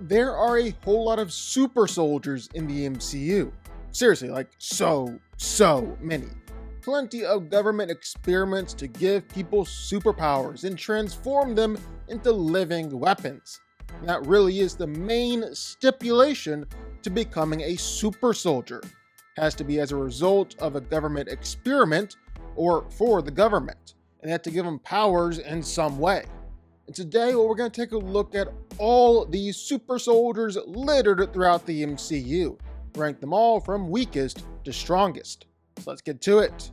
There are a whole lot of super soldiers in the MCU. Seriously, like so many. Plenty of government experiments to give people superpowers and transform them into living weapons. And that really is the main stipulation to becoming a super soldier. It has to be as a result of a government experiment or for the government, and they have to give them powers in some way. And today, we're going to take a look at all these super soldiers littered throughout the MCU, rank them all from weakest to strongest. So let's get to it.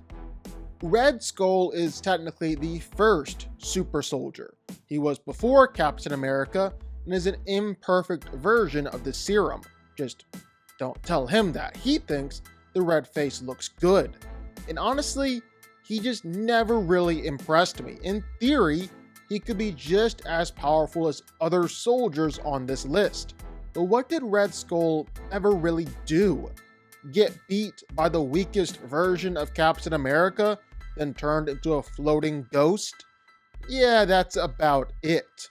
Red Skull is technically the first super soldier. He was before Captain America and is an imperfect version of the serum. Just don't tell him that. He thinks the red face looks good. And honestly, he just never really impressed me. In theory, he could be just as powerful as other soldiers on this list. But what did Red Skull ever really do? Get beat by the weakest version of Captain America, then turned into a floating ghost? Yeah, that's about it.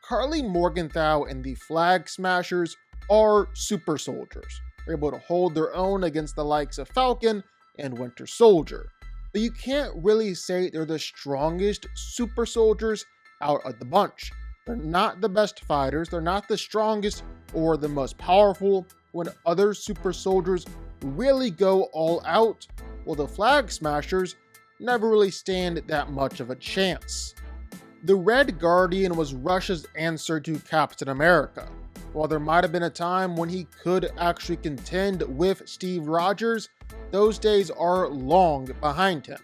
Carly Morgenthau and the Flag Smashers are super soldiers. They're able to hold their own against the likes of Falcon and Winter Soldier. But you can't really say they're the strongest super soldiers out of the bunch. They're not the best fighters, they're not the strongest or the most powerful. When other super soldiers really go all out, well, the Flag Smashers never really stand that much of a chance. The Red Guardian was Russia's answer to Captain America. While there might have been a time when he could actually contend with Steve Rogers, those days are long behind him.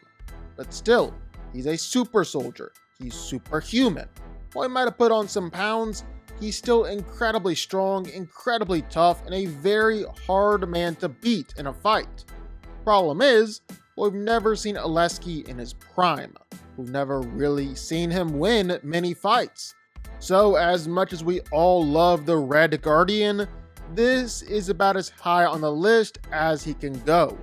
But still, he's a super soldier. He's superhuman. While he might have put on some pounds, he's still incredibly strong, incredibly tough, and a very hard man to beat in a fight. Problem is, we've never seen Oleski in his prime. We've never really seen him win many fights. So as much as we all love the Red Guardian, this is about as high on the list as he can go.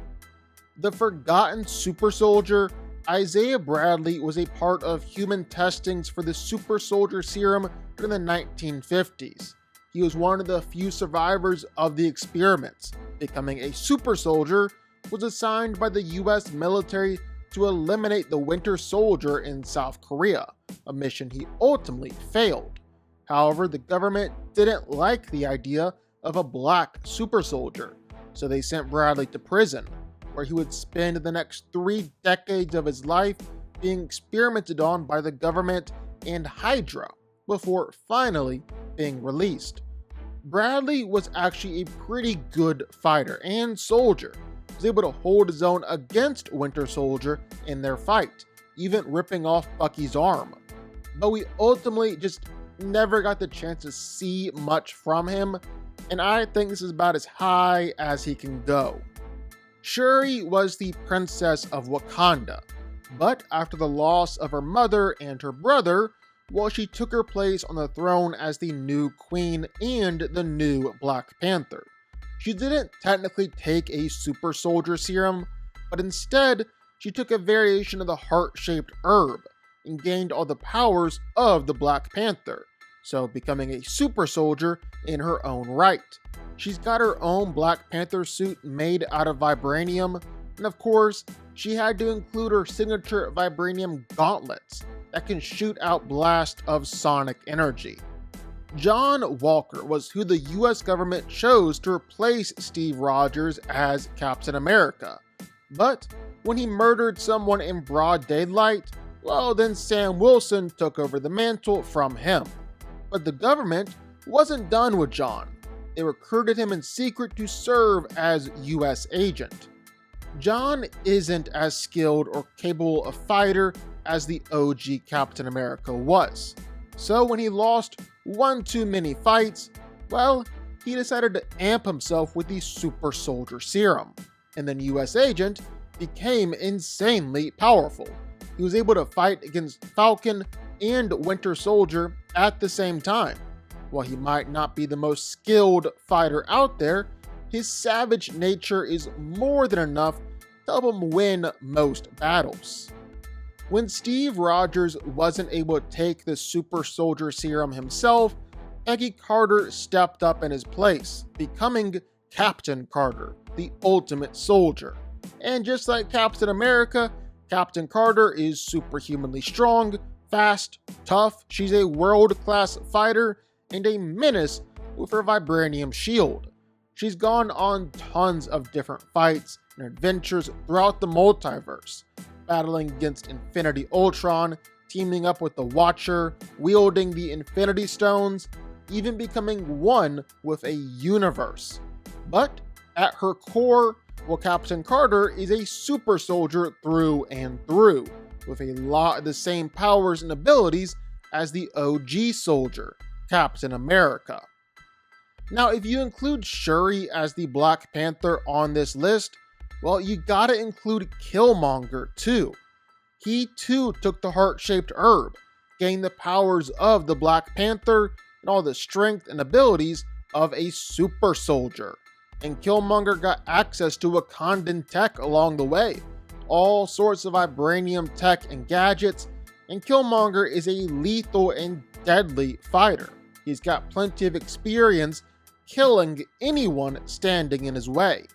The forgotten super soldier, Isaiah Bradley, was a part of human testings for the super soldier serum during the 1950s. He was one of the few survivors of the experiments. Becoming a super soldier was assigned by the US military to eliminate the Winter Soldier in South Korea, a mission he ultimately failed. However, the government didn't like the idea of a black super soldier, so they sent Bradley to prison, where he would spend the next 3 decades of his life being experimented on by the government and Hydra, before finally being released. Bradley was actually a pretty good fighter and soldier. He was able to hold his own against Winter Soldier in their fight, even ripping off Bucky's arm. But we ultimately just never got the chance to see much from him, and I think this is about as high as he can go. Shuri was the princess of Wakanda, but after the loss of her mother and her brother, well, she took her place on the throne as the new queen and the new Black Panther. She didn't technically take a super soldier serum, but instead, she took a variation of the heart-shaped herb and gained all the powers of the Black Panther, so becoming a super soldier in her own right. She's got her own Black Panther suit made out of vibranium, and of course, she had to include her signature vibranium gauntlets that can shoot out blasts of sonic energy. John Walker was who the US government chose to replace Steve Rogers as Captain America, but when he murdered someone in broad daylight, well, then Sam Wilson took over the mantle from him. But the government wasn't done with John. They recruited him in secret to serve as US agent. John isn't as skilled or capable a fighter as the OG Captain America was. So when he lost one too many fights, well, he decided to amp himself with the super soldier serum. And then US agent became insanely powerful. He was able to fight against Falcon and Winter Soldier at the same time. While he might not be the most skilled fighter out there, his savage nature is more than enough to help him win most battles. When Steve Rogers wasn't able to take the super soldier serum himself, Peggy Carter stepped up in his place, becoming Captain Carter, the ultimate soldier. And just like Captain America, Captain Carter is superhumanly strong, fast, tough. She's a world-class fighter and a menace with her vibranium shield. She's gone on tons of different fights and adventures throughout the multiverse, battling against Infinity Ultron, teaming up with the Watcher, wielding the Infinity Stones, even becoming one with a universe. But at her core, well, Captain Carter is a super soldier through and through, with a lot of the same powers and abilities as the OG soldier, Captain America. Now, if you include Shuri as the Black Panther on this list, well, you gotta include Killmonger too. He too took the heart-shaped herb, gained the powers of the Black Panther, and all the strength and abilities of a super soldier. And Killmonger got access to Wakandan tech along the way, all sorts of vibranium tech and gadgets, and Killmonger is a lethal and deadly fighter. He's got plenty of experience killing anyone standing in his way.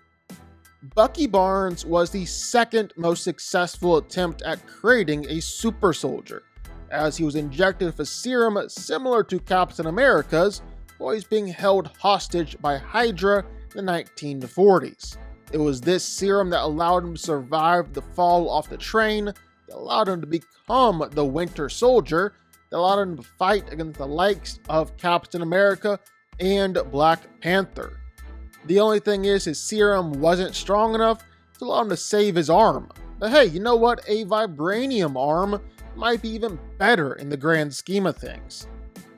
Bucky Barnes was the second most successful attempt at creating a super soldier, as he was injected with a serum similar to Captain America's while he's being held hostage by Hydra in the 1940s. It was this serum that allowed him to survive the fall off the train, that allowed him to become the Winter Soldier, that allowed him to fight against the likes of Captain America and Black Panther. The only thing is, his serum wasn't strong enough to allow him to save his arm. But hey, you know what? A vibranium arm might be even better in the grand scheme of things.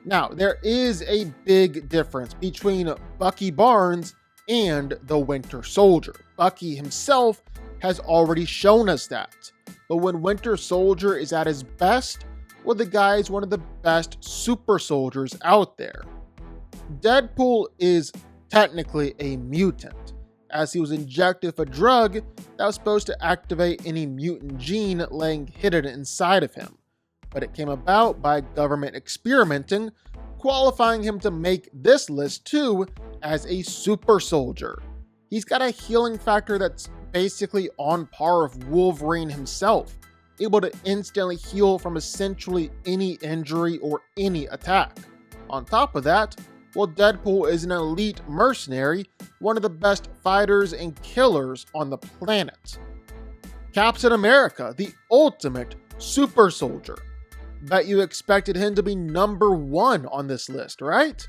Now, there is a big difference between Bucky Barnes and the Winter Soldier. Bucky himself has already shown us that. But when Winter Soldier is at his best, well, the guy is one of the best super soldiers out there. Deadpool is technically a mutant, as he was injected with a drug that was supposed to activate any mutant gene laying hidden inside of him. But it came about by government experimenting, qualifying him to make this list too as a super soldier. He's got a healing factor that's basically on par with Wolverine himself, able to instantly heal from essentially any injury or any attack. On top of that, well, Deadpool is an elite mercenary, one of the best fighters and killers on the planet. Captain America, the ultimate super soldier. Bet you expected him to be number one on this list, right?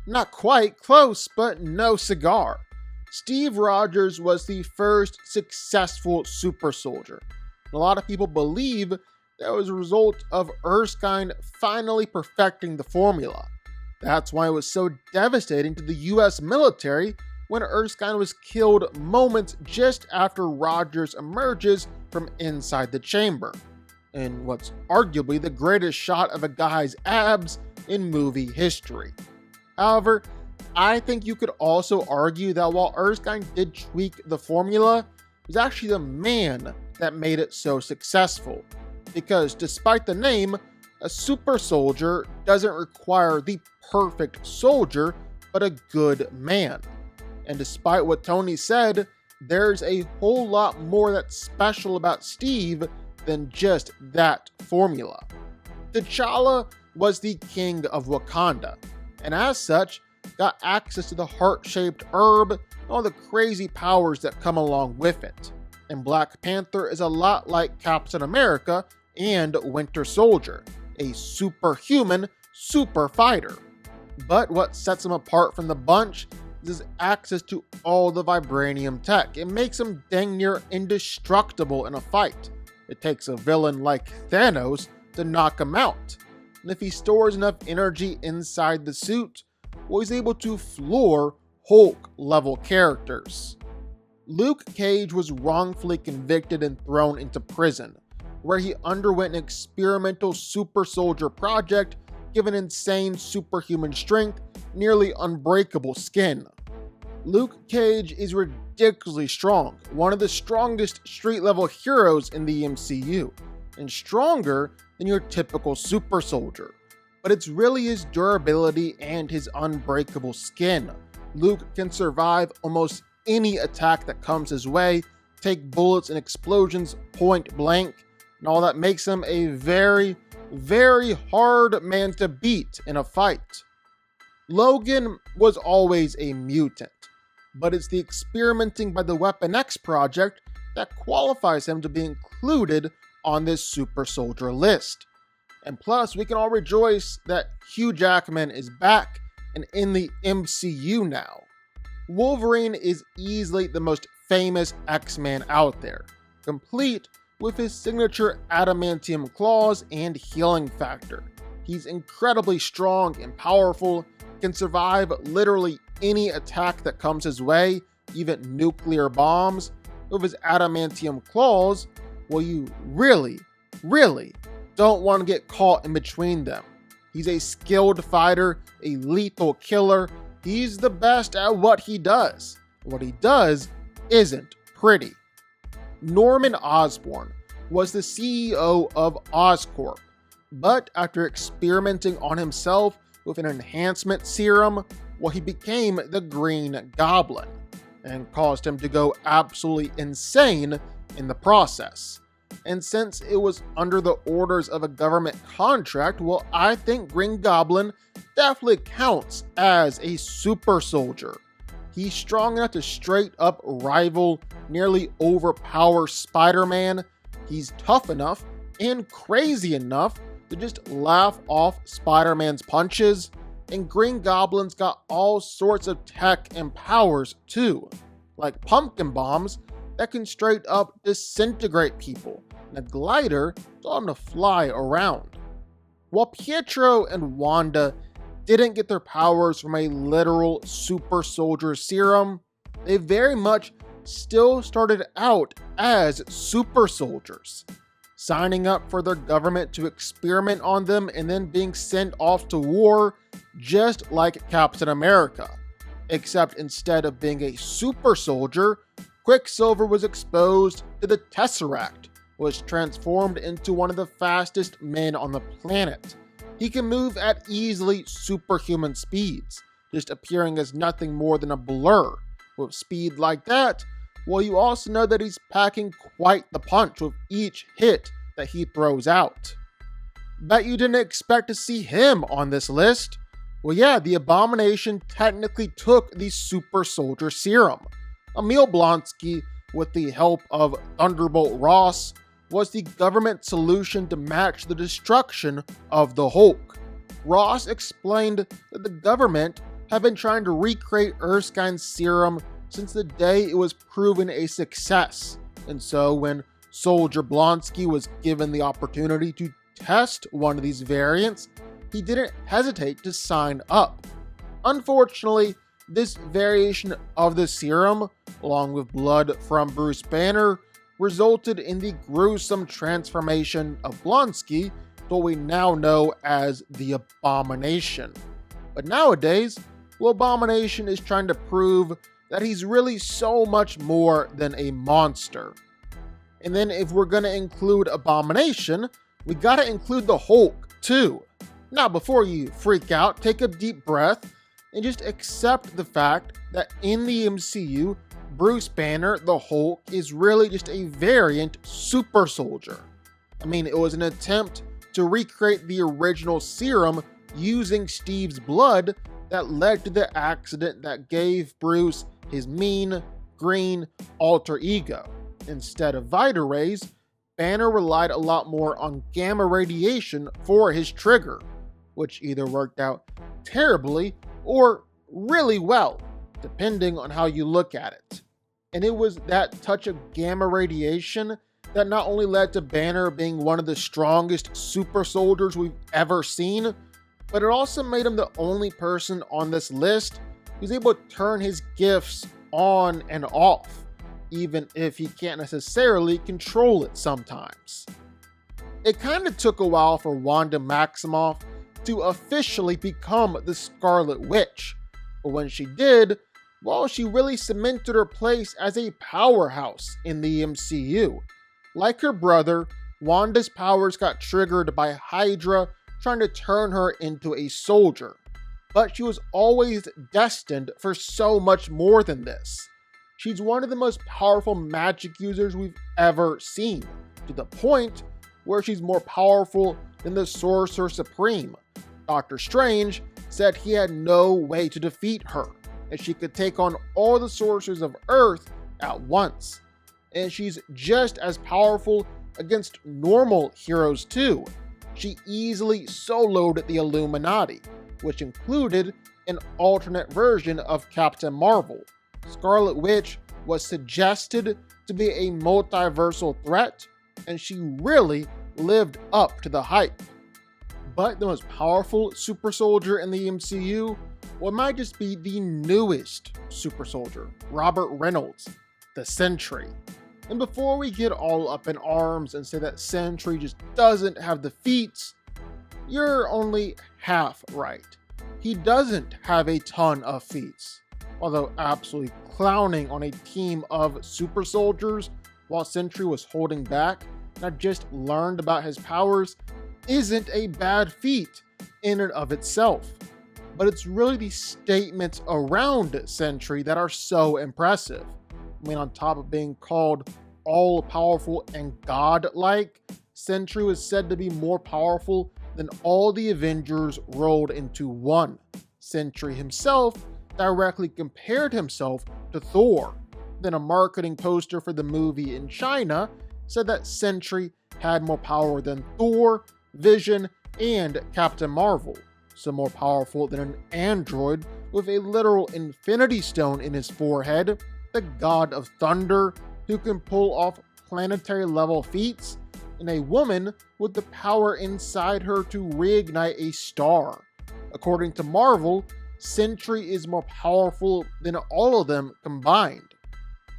Not quite, close, but no cigar. Steve Rogers was the first successful super soldier. A lot of people believe that was a result of Erskine finally perfecting the formula. That's why it was so devastating to the US military when Erskine was killed moments just after Rogers emerges from inside the chamber, in what's arguably the greatest shot of a guy's abs in movie history. However, I think you could also argue that while Erskine did tweak the formula, it was actually the man that made it so successful. Because despite the name, a super soldier doesn't require the perfect soldier, but a good man. And despite what Tony said, there's a whole lot more that's special about Steve than just that formula. T'Challa was the king of Wakanda, and as such, got access to the heart-shaped herb and all the crazy powers that come along with it. And Black Panther is a lot like Captain America and Winter Soldier, a superhuman super fighter. But what sets him apart from the bunch is his access to all the vibranium tech. It makes him dang near indestructible in a fight. It takes a villain like Thanos to knock him out. And if he stores enough energy inside the suit, well, he's able to floor Hulk-level characters. Luke Cage was wrongfully convicted and thrown into prison, where he underwent an experimental super soldier project, given insane superhuman strength, nearly unbreakable skin. Luke Cage is ridiculously strong, one of the strongest street-level heroes in the MCU, and stronger than your typical super soldier. but it's really his durability and his unbreakable skin. Luke can survive almost any attack that comes his way, take bullets and explosions point blank, and all that makes him a very, very hard man to beat in a fight. Logan was always a mutant, but it's the experimenting by the Weapon X project that qualifies him to be included on this super soldier list. And plus, we can all rejoice that Hugh Jackman is back and in the MCU now. Wolverine is easily the most famous X-Man out there, complete with his signature adamantium claws and healing factor. He's incredibly strong and powerful, can survive literally any attack that comes his way, even nuclear bombs. With his adamantium claws, well, you really don't want to get caught in between them. He's a skilled fighter, a lethal killer. He's the best at what he does. What he does isn't pretty. Norman Osborn was the CEO of Oscorp, but after experimenting on himself with an enhancement serum, well, he became the Green Goblin and caused him to go absolutely insane in the process. And since it was under the orders of a government contract, well, I think Green Goblin definitely counts as a super soldier. He's strong enough to straight up rival, nearly overpower Spider-Man. He's tough enough and crazy enough to just laugh off Spider-Man's punches. And Green Goblin's got all sorts of tech and powers too, like pumpkin bombs that can straight up disintegrate people, and a glider to allow him to fly around. While Pietro and Wanda didn't get their powers from a literal super soldier serum, they very much still started out as super soldiers, signing up for their government to experiment on them and then being sent off to war just like Captain America. Except instead of being a super soldier, Quicksilver was exposed to the Tesseract, was transformed into one of the fastest men on the planet. He can move at easily superhuman speeds, just appearing as nothing more than a blur. With speed like that, well, you also know that he's packing quite the punch with each hit that he throws out. Bet you didn't expect to see him on this list. Well, yeah, the Abomination technically took the super soldier serum. Emil Blonsky, with the help of Thunderbolt Ross, was the government solution to match the destruction of the Hulk. Ross explained that the government had been trying to recreate Erskine's serum since the day it was proven a success, and so when Soldier Blonsky was given the opportunity to test one of these variants, he didn't hesitate to sign up. Unfortunately, this variation of the serum, along with blood from Bruce Banner, resulted in the gruesome transformation of Blonsky to what we now know as the Abomination. But nowadays, well, Abomination is trying to prove that he's really so much more than a monster. And then if we're gonna include Abomination, we gotta include the Hulk too. Now, before you freak out, take a deep breath and just accept the fact that in the MCU, Bruce Banner, the Hulk, is really just a variant super soldier. I mean, it was an attempt to recreate the original serum using Steve's blood that led to the accident that gave Bruce his mean, green alter ego. Instead of Vita rays, Banner relied a lot more on gamma radiation for his trigger, which either worked out terribly or really well, depending on how you look at it. And it was that touch of gamma radiation that not only led to Banner being one of the strongest super soldiers we've ever seen, but it also made him the only person on this list who's able to turn his gifts on and off, even if he can't necessarily control it sometimes. It kind of took a while for Wanda Maximoff to officially become the Scarlet Witch, but when she did, well, she really cemented her place as a powerhouse in the MCU. Like her brother, Wanda's powers got triggered by Hydra trying to turn her into a soldier. But she was always destined for so much more than this. She's one of the most powerful magic users we've ever seen, to the point where she's more powerful than the Sorcerer Supreme. Doctor Strange said he had no way to defeat her, and she could take on all the sorcerers of Earth at once. And she's just as powerful against normal heroes too. She easily soloed the Illuminati, which included an alternate version of Captain Marvel. Scarlet Witch was suggested to be a multiversal threat, and she really lived up to the hype. But the most powerful super soldier in the MCU, well, it might just be the newest super soldier, Robert Reynolds, the Sentry. And before we get all up in arms and say that Sentry just doesn't have the feats, you're only half right. He doesn't have a ton of feats, although absolutely clowning on a team of super soldiers while Sentry was holding back and had just learned about his powers isn't a bad feat in and of itself. But it's really the statements around Sentry that are so impressive. I mean, on top of being called all-powerful and godlike, Sentry was said to be more powerful than all the Avengers rolled into one. Sentry himself directly compared himself to Thor. Then a marketing poster for the movie in China said that Sentry had more power than Thor, Vision, and Captain Marvel. So more powerful than an android with a literal infinity stone in his forehead, the god of thunder who can pull off planetary level feats, and a woman with the power inside her to reignite a star. According to Marvel, Sentry is more powerful than all of them combined.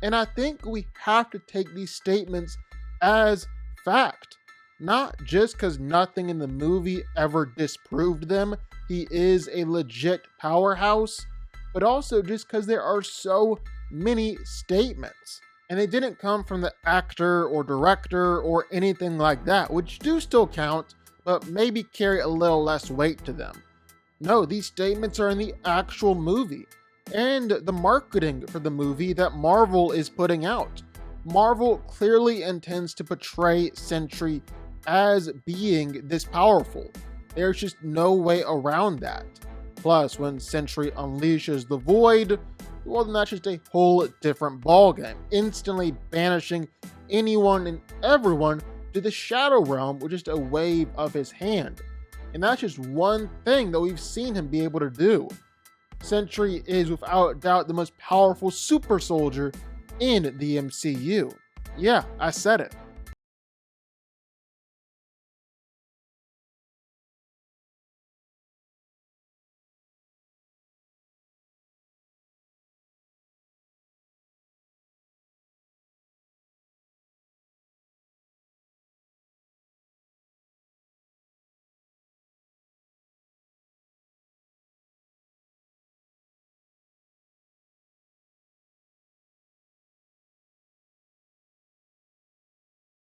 And I think we have to take these statements as fact. Not just because nothing in the movie ever disproved them, he is a legit powerhouse, but also just because there are so many statements. And they didn't come from the actor or director or anything like that, which do still count, but maybe carry a little less weight to them. No, these statements are in the actual movie and the marketing for the movie that Marvel is putting out. Marvel clearly intends to portray Sentry as being this powerful. There's just no way around that. Plus, when Sentry unleashes the Void, well, then that's just a whole different ballgame, instantly banishing anyone and everyone to the Shadow Realm with just a wave of his hand. And that's just one thing that we've seen him be able to do. Sentry is without doubt the most powerful super soldier in the MCU. Yeah, I said it.